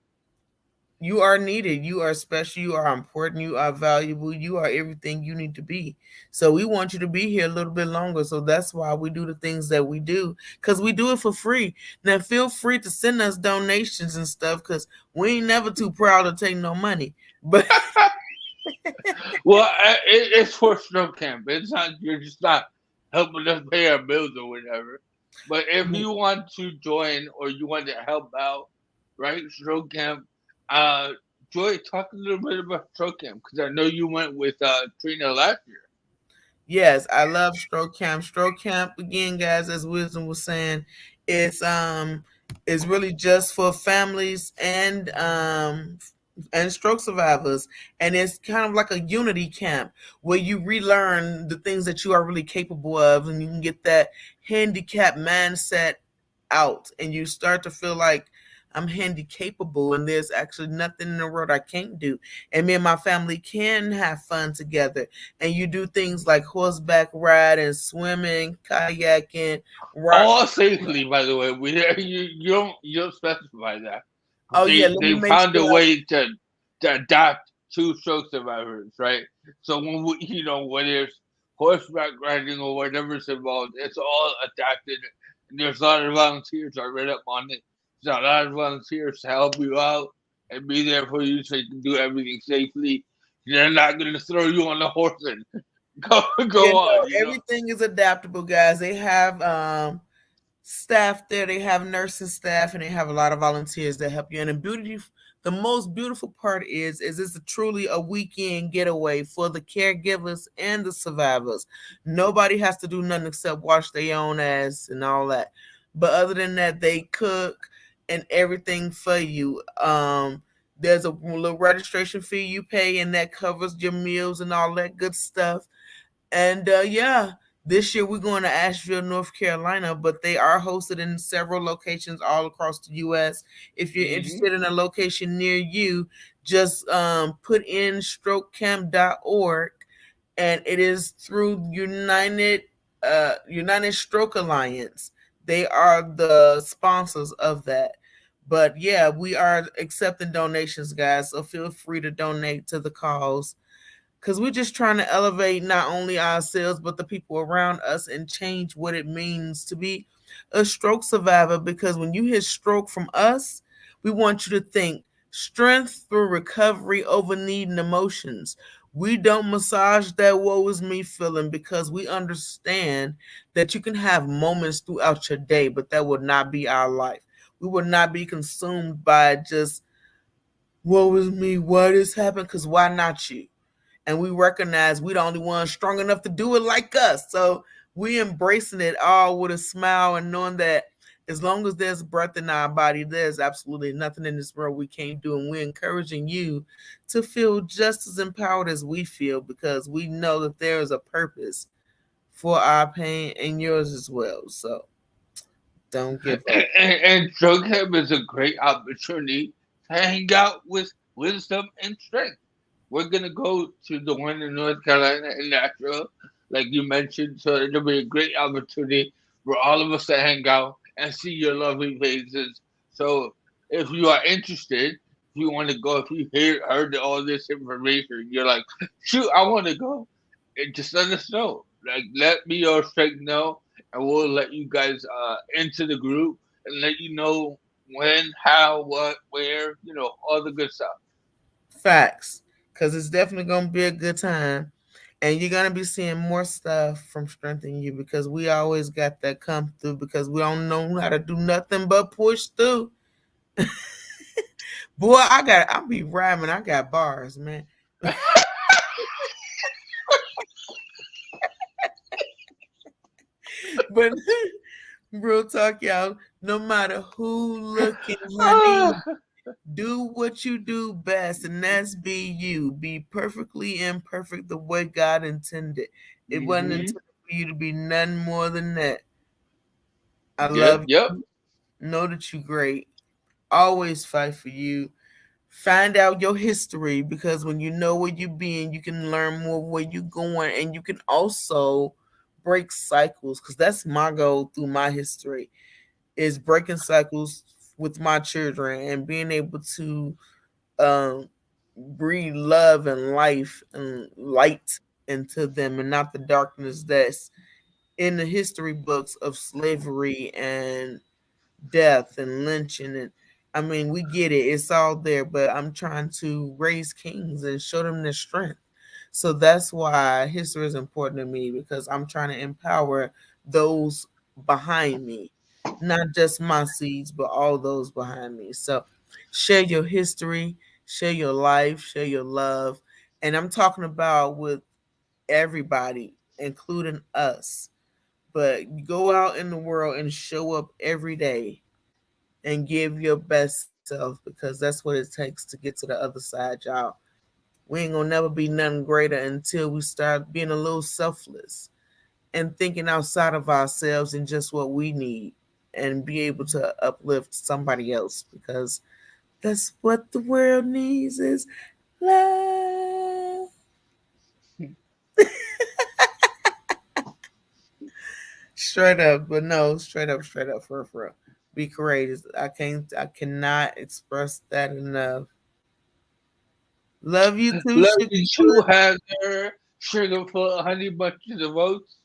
you are needed. You are special. You are important. You are valuable. You are everything you need to be. So we want you to be here a little bit longer. So that's why we do the things that we do, because we do it for free. Now feel free to send us donations and stuff, because we ain't never too proud to take no money. But Well, it's for snow camp. It's not. You're just not helping us pay our bills or whatever. But if you want to join or you want to help out, right? Stroke camp. Uh, Joy, talk a little bit about stroke camp because I know you went with Trina last year. yes, I love stroke camp. Stroke camp, again, guys, as Wisdom was saying, it's is really just for families and stroke survivors, and it's kind of like a unity camp where you relearn the things that you are really capable of, and you can get that handicap mindset out, and you start to feel like I'm handicapable and there's actually nothing in the world I can't do, and me and my family can have fun together. And you do things like horseback riding, swimming, kayaking, rock. All safely, by the way. You don't specify that. Oh yeah, let me They make found a sure. way to adapt to stroke survivors, right? So when whether it's horseback riding or whatever's involved, it's all adapted. And there's a lot of volunteers. I read up on it. There's a lot of volunteers to help you out and be there for you so you can do everything safely. They're not going to throw you on the horse and Yeah, go no, on. everything is adaptable, guys. They have staff there, they have nursing staff, and they have a lot of volunteers that help you. And the most beautiful part is it's truly a weekend getaway for the caregivers and the survivors. Nobody has to do nothing except wash their own ass and all that. But other than that, they cook and everything for you. There's a little registration fee you pay, and that covers your meals and all that good stuff. And yeah, this year we're going to Asheville, North Carolina, but they are hosted in several locations all across the U.S. If you're Hmm. interested in a location near you, just put in strokecamp.org, and it is through United Stroke Alliance. They are the sponsors of that. But yeah, we are accepting donations, guys. So feel free to donate to the cause, because we're just trying to elevate not only ourselves but the people around us and change what it means to be a stroke survivor. Because when you hear stroke from us, we want you to think strength through recovery over needing emotions. We don't massage that woe is me feeling, because we understand that you can have moments throughout your day, but that would not be our life. We would not be consumed by just woe is me, why this happened, because why not you? And we recognize we the only ones strong enough to do it like us. So we embracing it all with a smile and knowing that as long as there's breath in our body, there's absolutely nothing in this world we can't do. And we're encouraging you to feel just as empowered as we feel, because we know that there is a purpose for our pain and yours as well. So don't give up. And Drug Camp is a great opportunity to hang out with wisdom and strength. We're gonna go to the one in North Carolina in Nashville, like you mentioned. So it'll be a great opportunity for all of us to hang out and see your lovely faces. So if you are interested, if you want to go, if you heard all this information, you're like, shoot, I want to go. And just let us know. Like, let me or Strength know, and we'll let you guys into the group and let you know when, how, what, where, all the good stuff. Facts. Because it's definitely going to be a good time. And you're going to be seeing more stuff from Strengthen You, because we always got that come through, because we don't know how to do nothing but push through. Boy, I'll be rhyming. I got bars, man. But real talk, y'all, no matter who looking, honey, do what you do best, and that's be you. Be perfectly imperfect the way God intended. It wasn't Hmm. intended for you to be nothing more than that. I Yep, love yep. you. Know that you're great. Always fight for you. Find out your history, because when you know where you've been, you can learn more where you're going, and you can also break cycles. Because that's my goal through my history, is breaking cycles with my children and being able to um, breathe love and life and light into them, and not the darkness that's in the history books of slavery and death and lynching. And I mean, we get it, it's all there, but I'm trying to raise kings and show them their strength. So that's why history is important to me, because I'm trying to empower those behind me, not just my seeds, but all those behind me. So share your history, share your life, share your love. And I'm talking about with everybody, including us. But go out in the world and show up every day and give your best self, because that's what it takes to get to the other side, y'all. We ain't gonna never be nothing greater until we start being a little selfless and thinking outside of ourselves and just what we need, and be able to uplift somebody else, because that's what the world needs is love. Straight up, but no, straight up, for real. Be courageous. I cannot express that enough. Love you too, Love sugar. you too, Heather. Sugar full of honey bunches of oats.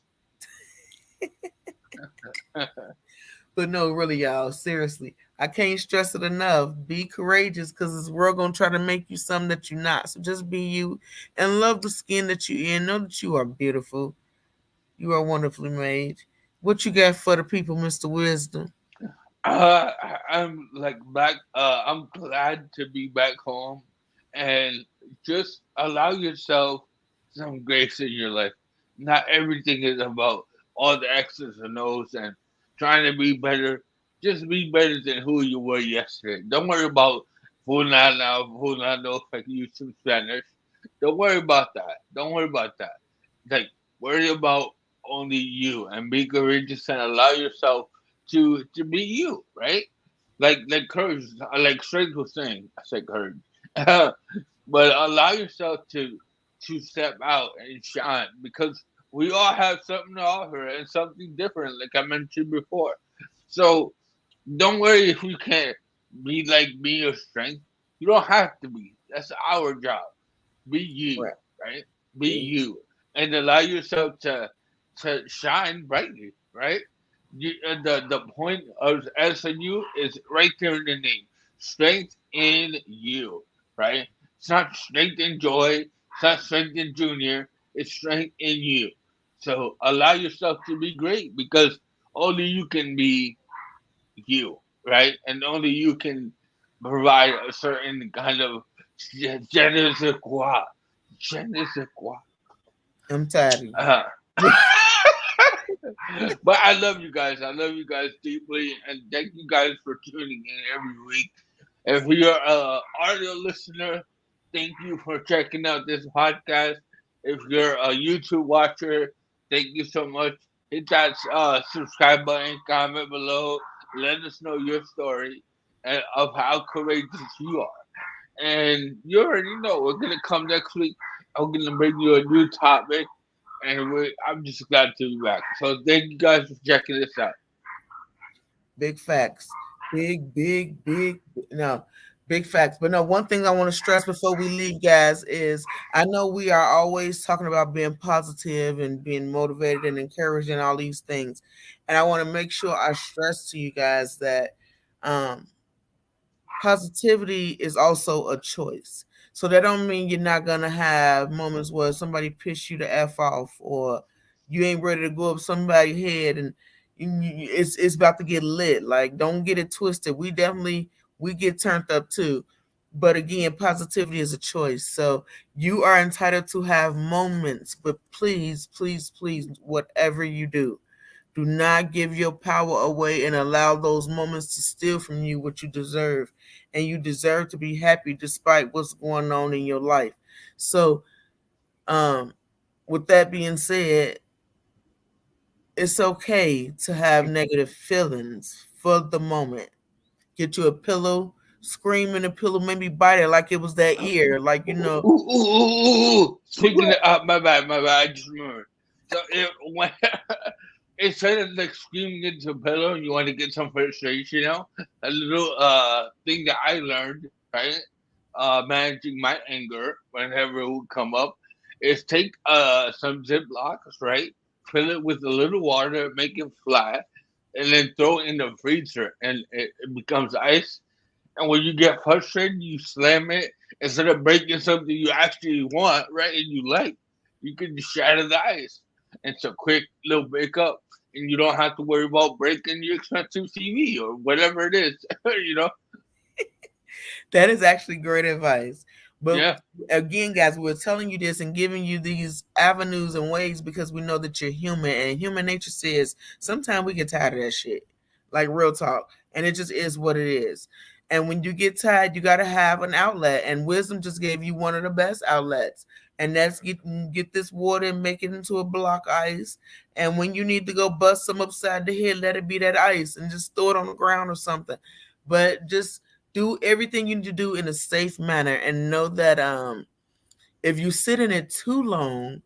But no, really, y'all, seriously, I can't stress it enough. Be courageous, because this world gonna try to make you something that you're not. So just be you and love the skin that you in. Know that you are beautiful. You are wonderfully made. What you got for the people, Mr. Wisdom? I'm like back. I'm glad to be back home, and just allow yourself some grace in your life. Not everything is about all the X's and O's and trying to be better. Just be better than who you were yesterday. Don't worry about Fulano, like you some Spanish. Don't worry about that. Don't worry about that. Like worry about only you and be courageous and allow yourself to be you, right? Like courage, like Strength was saying. I said courage, but allow yourself to step out and shine because we all have something to offer and something different, like I mentioned before. So don't worry if you can't be like me or Strength. You don't have to be. That's our job. Be you, Right. right? Be you, and allow yourself to shine brightly, right? The point of SNU is right there in the name. Strength in you, right? It's not strength in joy. It's not strength in junior. It's strength in you. So allow yourself to be great because only you can be you, right? And only you can provide a certain kind of je ne sais quoi. Je ne sais quoi. I'm tired of you. But I love you guys. I love you guys deeply, and thank you guys for tuning in every week. If you're a audio listener, thank you for checking out this podcast. If you're a YouTube watcher, thank you so much. Hit that subscribe button, comment below, let us know your story and of how courageous you are. And you already know we're gonna come next week. I'm gonna bring you a new topic, and I'm just glad to be back. So thank you guys for checking this out. Big facts. No, big facts. But no, one thing I want to stress before we leave, guys, is I know we are always talking about being positive and being motivated and encouraging all these things. And I want to make sure I stress to you guys that um positivity is also a choice. So that don't mean you're not gonna have moments where somebody piss you the f off, or you ain't ready to go up somebody's head, and it's about to get lit. Like, don't get it twisted. We get turned up too, but again, positivity is a choice. So you are entitled to have moments, but please, please, please, whatever you do not give your power away and allow those moments to steal from you what you deserve. And you deserve to be happy despite what's going on in your life. So, with that being said, it's okay to have negative feelings for the moment. Get you a pillow, scream in a pillow, maybe bite it like it was that ear, like Speaking of, my bad, I just remembered. So when instead of like screaming into a pillow and you want to get some frustration out, a little thing that I learned, right? Managing my anger whenever it would come up is take some Ziplocs, right? Fill it with a little water, make it flat, and then throw it in the freezer and it becomes ice. And when you get frustrated, you slam it instead of breaking something you actually want, right? And you like, you can just shatter the ice. It's a quick little breakup, and you don't have to worry about breaking your expensive TV or whatever it is, you know? that is actually great advice. But Yeah. again, guys, we're telling you this and giving you these avenues and ways because we know that you're human, and human nature says sometimes we get tired of that shit. Like, real talk. And it just is what it is. And when you get tired, you got to have an outlet. And wisdom just gave you one of the best outlets. And that's get this water and make it into a block ice. And when you need to go bust some upside the head, let it be that ice and just throw it on the ground or something. But just do everything you need to do in a safe manner, and know that if you sit in it too long,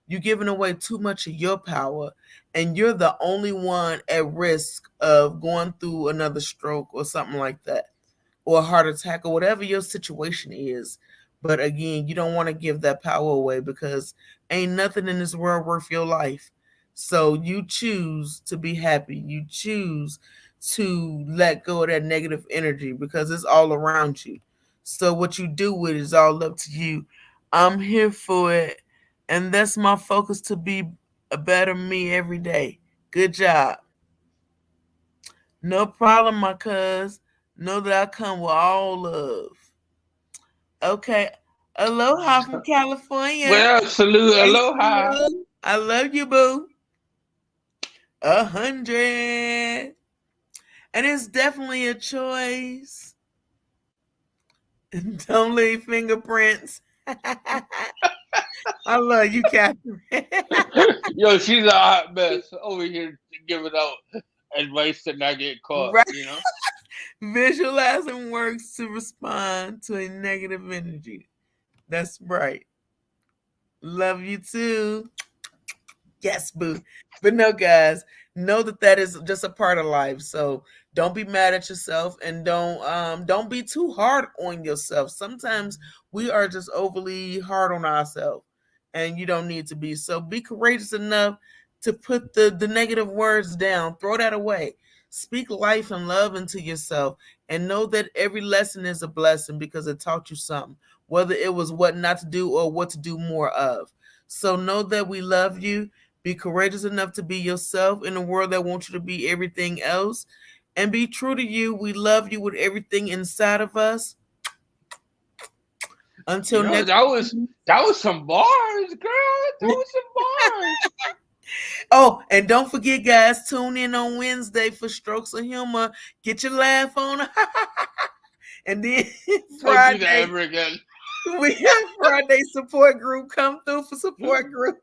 you're giving away too much of your power, and you're the only one at risk of going through another stroke or something like that, or a heart attack, or whatever your situation is. But again, you don't want to give that power away because ain't nothing in this world worth your life. So you choose to be happy. You choose to let go of that negative energy because it's all around you. So what you do with it is all up to you. I'm here for it. And that's my focus, to be a better me every day. Good job. No problem, my cuz. Know that I come with all love. Okay. Aloha from California. Well, salute, Hey, aloha. Sue. I love you, boo. 100. And it's definitely a choice. Don't leave fingerprints. I love you, Catherine. Yo, she's a hot mess over here giving out advice to not get caught. Right. You know. Visualizing works to respond to a negative energy. That's right. Love you too. Yes, boo. But no, guys, know that is just a part of life. So don't be mad at yourself, and don't be too hard on yourself. Sometimes we are just overly hard on ourselves, and you don't need to be. So be courageous enough to put the negative words down. Throw that away. Speak life and love into yourself, and know that every lesson is a blessing because it taught you something, whether it was what not to do or what to do more of. So know that we love you. Be courageous enough to be yourself in a world that wants you to be everything else. And be true to you. We love you with everything inside of us. Until next that was some bars, girl. That was some bars. Oh, and don't forget, guys, tune in on Wednesday for Strokes of Humor. Get your laugh on. And then Friday, don't do that ever again. We have Friday support group. Come through for support group.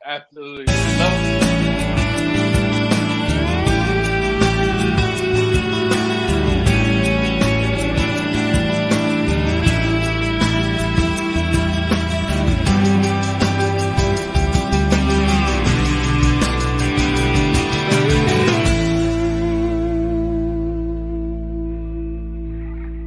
Absolutely.